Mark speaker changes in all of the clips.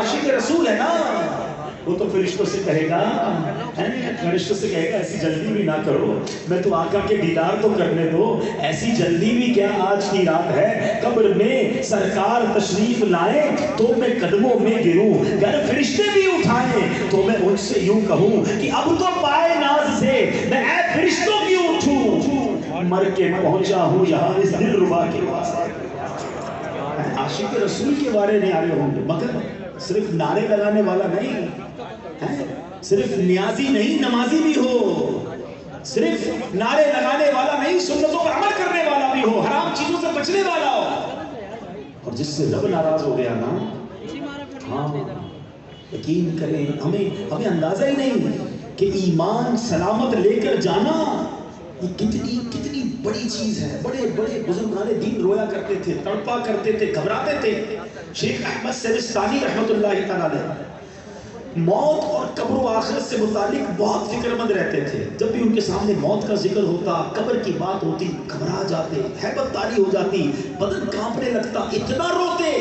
Speaker 1: आशिक रसूल है ना, वो तो फरिश्तों से कहेगा, फरिश्तों से कहेगा ऐसी जल्दी भी ना करो, मैं तो आका के दीदार तो करने दो, ऐसी जल्दी भी क्या, आज की रात है, कब्र में सरकार तशरीफ लाए तो मैं कदमों में गिरूं, अगर फरिश्ते भी उठाएं तो मैं उनसे यूं कहूं कि अब तो पाए नाज से मैं ऐ फरिश्तों की उठूं, मर के पहुंचा हूं यहाँ इस दिलरुबा के वास्ते। आशिक रसूल के बारे में आ रहे होंगे, मगर सिर्फ नारे लगाने वाला नहीं है, सिर्फ नियाजी नहीं नमाजी भी हो, सिर्फ नारे लगाने वाला नहीं सुन्नतों पर अमल करने वाला भी हो, हराम चीजों से बचने वाला हो। और जिससे रब नाराज हो गया ना, हाँ यकीन करें, हमें अंदाजा ही नहीं कि ईमान सलामत लेकर जाना ये कितनी बड़ी चीज है। बड़े बड़े बुजुर्गाने दीन रोया करते थे, तड़पा करते थे, घबराते थे। शेख अहमद सिविस्तानी रहमतुल्लाहि तआला अलैह मौत और कब्र व आखिरत से मुतालिक बहुत फिक्रमंद रहते थे। जब भी उनके सामने मौत का जिक्र होता, कब्र की बात होती, घबरा जाते, हैबत तारी हो जाती, बदन कांपने लगता, इतना रोते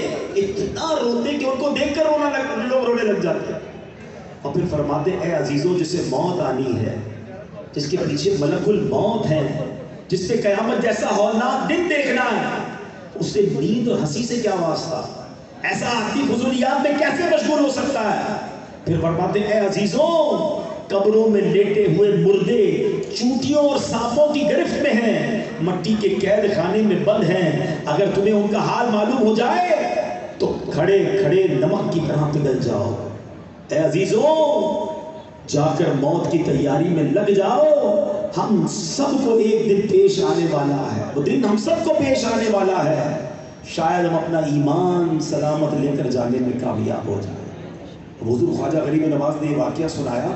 Speaker 1: कि उनको देखकर लोग रोने लग जाते। और फिर फरमाते, ए अजीजों, जिसे मौत आनी है, जिसके पीछे मलकुल मौत है, जिससे कयामत जैसा हौलनाक दिन देखना है, उससे नींद और हंसी से क्या वास्ता, ऐसा आदमी फुजूलियात में कैसे मशगूल हो सकता है। फिर फरमाते, ए अजीजों, कब्रों में लेटे हुए मुर्दे चूंटियों और सांपों की गिरफ्त में हैं, मट्टी के कैद खाने में बंद हैं। अगर तुम्हें उनका हाल मालूम हो जाए तो खड़े खड़े नमक की तरह पिघल जाओ। ए अजीजों, जाकर मौत की तैयारी में लग जाओ, हम सबको एक दिन पेश आने वाला है, वो दिन हम सबको पेश आने वाला है। शायद हम अपना ईमान सलामत लेकर जाने में कामयाब हो जाए। हुजूर ख्वाजा गरीब नवाज ने वाक़या सुनाया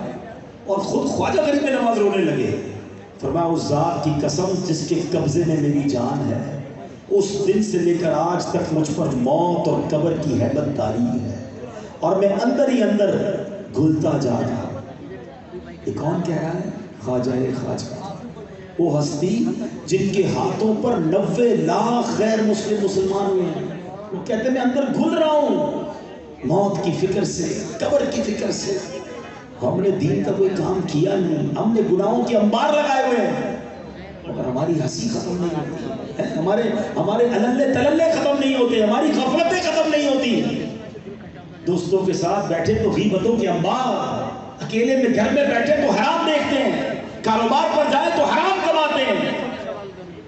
Speaker 1: और खुद ख्वाजा गरीब नवाज रोने लगे। फरमाया, उस ज़ात की कसम जिसके कब्जे में मेरी जान है, उस दिन से लेकर आज तक मुझ पर मौत और कब्र की हैबत तारी है और मैं अंदर ही अंदर घुलता जा रहा। ये कौन कह रहा है? ख्वाजा, वो हस्ती जिनके हाथों पर 90 लाख गैर मुसलमान हुए हैं। वो कहते मैं अंदर घुल रहा हूँ मौत की फिक्र से, कब्र की फिक्र से। हमने दीन का कोई काम किया नहीं, हमने गुनाहों के अंबार लगाए हुए हैं, मगर हमारी हंसी खत्म नहीं होती है, हमारे अलल्ले तलल्ले खत्म नहीं होते, हमारी गफलतें खत्म नहीं होती। दोस्तों के साथ बैठे तो गीबतों के अंबार, अकेले में घर में बैठे तो हराम देखते हैं, कारोबार पर जाए तो हराम कमाते हैं।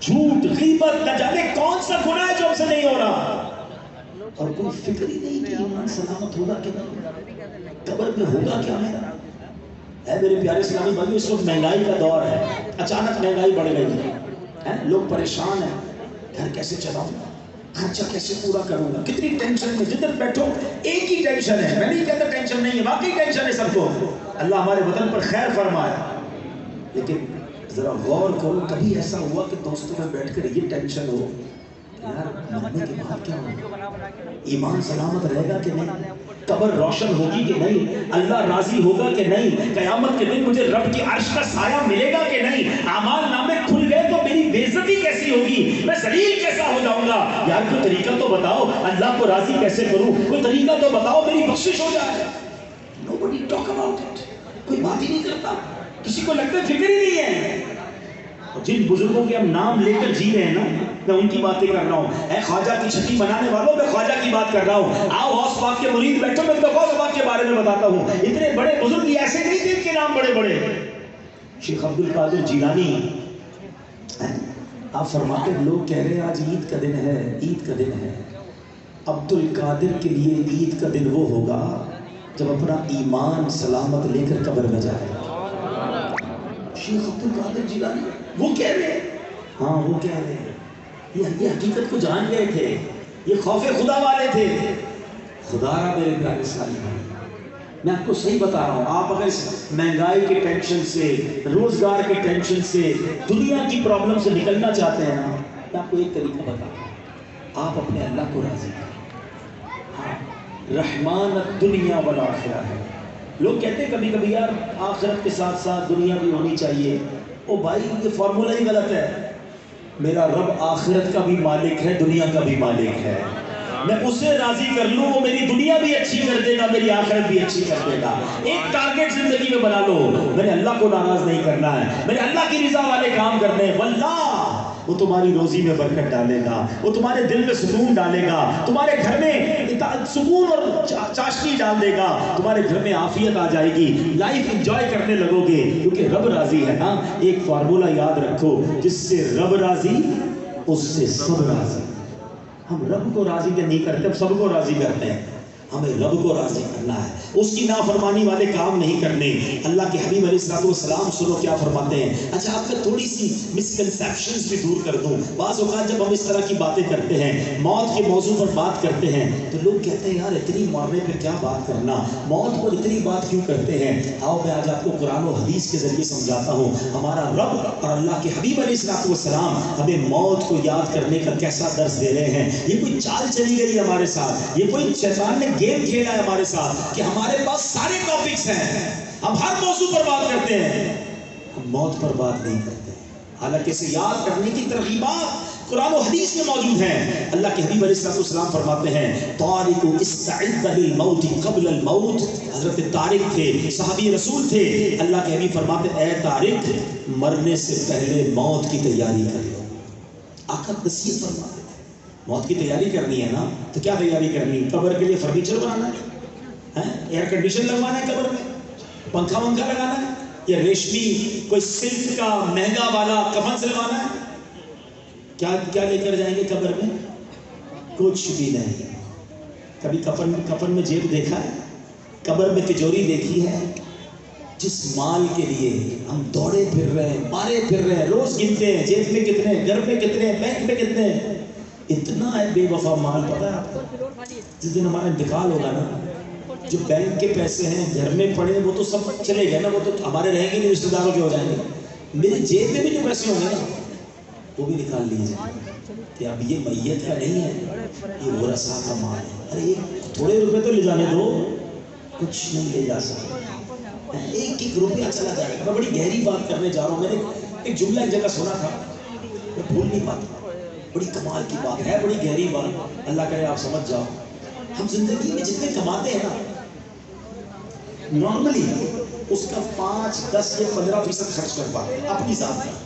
Speaker 1: झूठ गीबत न जाने कौन सा गुनाह है जो हमसे नहीं हो रहा, और कोई फिक्र ही नहीं कि ईमान सलामत होगा कि नहीं, कब्र में होगा क्या है। मेरे प्यारे इस्लामी भाइयों, इस वक्त महंगाई का दौर है, अचानक महंगाई बढ़ गई है, लोग परेशान हैं, घर कैसे चलाऊंगा, खर्चा कैसे पूरा करूंगा, कितनी टेंशन में, जिधर बैठो एक ही टेंशन है। मैं नहीं कहता टेंशन नहीं है, वाकई टेंशन है सबको, अल्लाह हमारे वतन पर खैर फरमाए। लेकिन जरा गौर करो, कभी ऐसा हुआ कि दोस्तों में बैठकर ये टेंशन हो, यार मरने के बाद क्या होगा, ईमान सलामत रहेगा कि नहीं, कब्र रोशन होगी कि नहीं, अल्लाह राजी होगा कि नहीं, कयामत के दिन मुझे रब की अर्श का साया मिलेगा कि नहीं, आमाल नामे खुल गए तो मेरी बेइज्जती कैसी होगी, मैं जलील कैसा हो जाऊंगा। यार कोई तरीका तो बताओ, अल्लाह को राजी कैसे करूं, कोई तरीका तो बताओ, मेरी बख्शिश हो जाए। Nobody talk about it, कोई बात ही नहीं करता, किसी को लगता है फिक्र ही नहीं है। जिन बुजुर्गों के हम नाम लेकर जी रहे हैं ना, मैं उनकी बातें कर रहा हूँ। ऐ ख्वाजा की छठी मनाने वालों, मैं ख्वाजा की बात कर रहा हूँ। आओ गौस पाक के मुरीद बैठो, मैं तो गौस पाक के बारे में बताता हूँ। इतने बड़े बुजुर्ग ऐसे नहीं थे, इनके नाम बड़े बड़े। शेख अब्दुल कादिर जिलानी, आप फरमाते, लोग कह रहे हैं आज ईद का दिन है, ईद का दिन है। अब्दुल कादिर के लिए ईद का दिन वो होगा जब अपना ईमान सलामत लेकर कब्र में जाएगा। शेख अब्दुल कादिर जिलानी वो कह रहे हैं, हाँ वो कह रहे हैं, ये हकीकत को जान गए थे, ये खौफे खुदा वाले थे। खुदा मेरे प्यारे साथी भाई, मैं आपको सही बता रहा हूँ, आप अगर इस महंगाई के टेंशन से, रोजगार के टेंशन से, दुनिया की प्रॉब्लम से निकलना चाहते हैं ना, मैं आपको एक तरीका बताऊँ, आप अपने अल्लाह को राजी करें। हाँ, रहमान दुनिया वल आखिरा है। लोग कहते हैं कभी कभी, यार आखिरत के साथ साथ दुनिया भी होनी चाहिए। ओ भाई, ये फॉर्मूला ही गलत है। मेरा रब आखिरत का भी मालिक है, दुनिया का भी मालिक है। میں اسے راضی کر لوں، وہ میری دنیا بھی اچھی کر دے گا، میری آخرت بھی اچھی کر دے گا۔ ایک ٹارگٹ زندگی میں بنا لو، میں نے اللہ کو ناراض نہیں کرنا ہے، میں نے اللہ کی رضا والے کام کرنے ہیں، واللہ وہ تمہاری روزی میں برکت ڈالے گا، وہ تمہارے دل میں سکون ڈالے گا، تمہارے گھر میں سکون اور چاشنی ڈال دے گا، تمہارے گھر میں عافیت آ جائے گی، لائف انجوائے کرنے لگو گے، کیونکہ رب راضی ہے نا۔ ایک فارمولا یاد رکھو، جس سے رب راضی اس سے سب راضی۔ ہم رب کو راضی نہیں کرتے، ہم سب کو راضی کرتے ہیں، ہمیں رب کو راضی کرنا ہے، اس کی نافرمانی والے کام نہیں کرنے۔ اللہ کے حبیب علیہ السلام سنو کیا فرماتے ہیں۔ اچھا آپ کا تھوڑی سی مسکنسیپشنز بھی دور کر دوں۔ بعض اوقات جب ہم اس طرح کی باتیں کرتے ہیں، موت کے موضوع پر بات کرتے ہیں، تو لوگ کہتے ہیں یار اتنی مرنے پہ کیا بات کرنا، موت پر اتنی بات کیوں کرتے ہیں؟ آؤ میں آج آپ کو قرآن و حدیث کے ذریعے سمجھاتا ہوں ہمارا رب اور اللہ کے حبیب علیہ السلام ہمیں موت کو یاد کرنے کا کیسا درس دے رہے ہیں۔ یہ کوئی چال چلی گئی ہمارے ساتھ، یہ کوئی شیطان نے گیم کھیلا ہے ہمارے ساتھ کہ ہمارے پاس سارے ٹاپکس ہیں، ہم ہر موضوع پر بات کرتے ہیں، ہم موت پر بات نہیں کرتے، حالانکہ اسے یاد کرنے کی ترغیبات قرآن و حدیث میں موجود ہیں۔ اللہ کے حبیب علیہ السلام فرماتے ہیں طارق استعد للموت قبل الموت۔ حضرت طارق تھے، صحابی رسول تھے، اللہ کے حبیب فرماتے اے طارق مرنے سے پہلے موت کی تیاری کر لو۔ آقا نصیحت فرماتے تھے موت کی تیاری کرنی ہے نا، تو کیا تیاری کرنی ہے؟ قبر کے لیے فرنیچر بنانا ہے، ایئر کنڈیشن لگوانا ہے، قبر میں پنکھا ونکھا لگانا ہے، یا ریشمی کوئی سلک کا مہنگا والا کفن سلوانا ہے؟ کیا لے کر جائیں گے قبر میں؟ کچھ بھی نہیں۔ کبھی کفن میں جیب دیکھا ہے؟ قبر میں تجوری دیکھی ہے؟ جس مال کے لیے ہم دوڑے پھر رہے ہیں، مارے پھر رہے ہیں، روز گنتے ہیں جیب میں کتنے، گھر میں کتنے، بینک میں کتنے، اتنا ہے بے وفا مال۔ پتہ ہے آپ کو جس دن ہمارا انتقال ہوگا نا، جو بینک کے پیسے ہیں گھر میں پڑے وہ تو سب چلے گئے نا، وہ تو ہمارے رہیں گے نہیں، رشتہ داروں کے ہو جائیں گے۔ میرے جیب میں بھی جو پیسے ہوں گے نا وہ بھی نکال لیجیے کہ اب یہ میت کا نہیں ہے، یہ ورثہ کا مال ہے۔ ارے تھوڑے روپے تو لے جانے دو، کچھ نہیں لے جا سکتے، ایک ایک روپیہ چلا جائے گا۔ میں بڑی گہری بات کرنے جا رہا ہوں، میں نے ایک جملہ ایک جگہ سنا تھا، میں بھول نہیں پاتا، بڑی کمال کی بات ہے، بڑی گہری بات، اللہ کرے آپ سمجھ جاؤ۔ ہم زندگی میں جتنے کماتے ہیں نا، نارملی اس کا 5, 10 یا 15% خرچ کر پاتے ہیں اپنی ذات پر،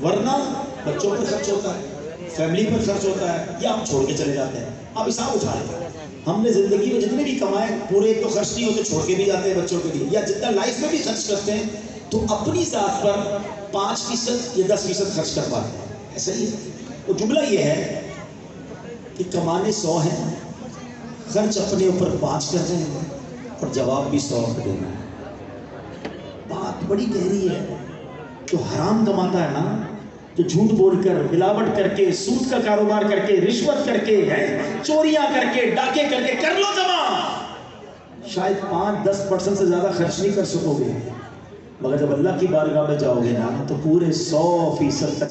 Speaker 1: ورنہ بچوں پر خرچ ہوتا ہے، فیملی پر خرچ ہوتا ہے، یا ہم چھوڑ کے چلے جاتے ہیں۔ آپ حساب اٹھا لیں، ہم نے زندگی میں جتنے بھی کمائے پورے تو خرچ نہیں ہوتے، چھوڑ کے بھی جاتے ہیں بچوں کے لیے، یا جتنا لائف میں بھی خرچ کرتے ہیں تو اپنی ذات پر 5% یا 10% خرچ کر پاتے ہیں۔ ایسا ہی ہے، وہ جملہ یہ ہے کہ کمانے 100 ہیں، خرچ اپنے اوپر 5 کر رہے ہیں، اور جواب بھی 100 کا دینا ہے۔ بات بڑی گہری ہے۔ جو حرام کماتا ہے نا، جو جھوٹ بول کر، ملاوٹ کر کے، سود کا کاروبار کر کے، رشوت کر کے، چوریاں کر کے، ڈاکے کر کے، کر لو جمع، شاید 5-10% سے زیادہ خرچ نہیں کر سکو گے، مگر جب اللہ کی بارگاہ میں جاؤ گے نا تو پورے 100% تک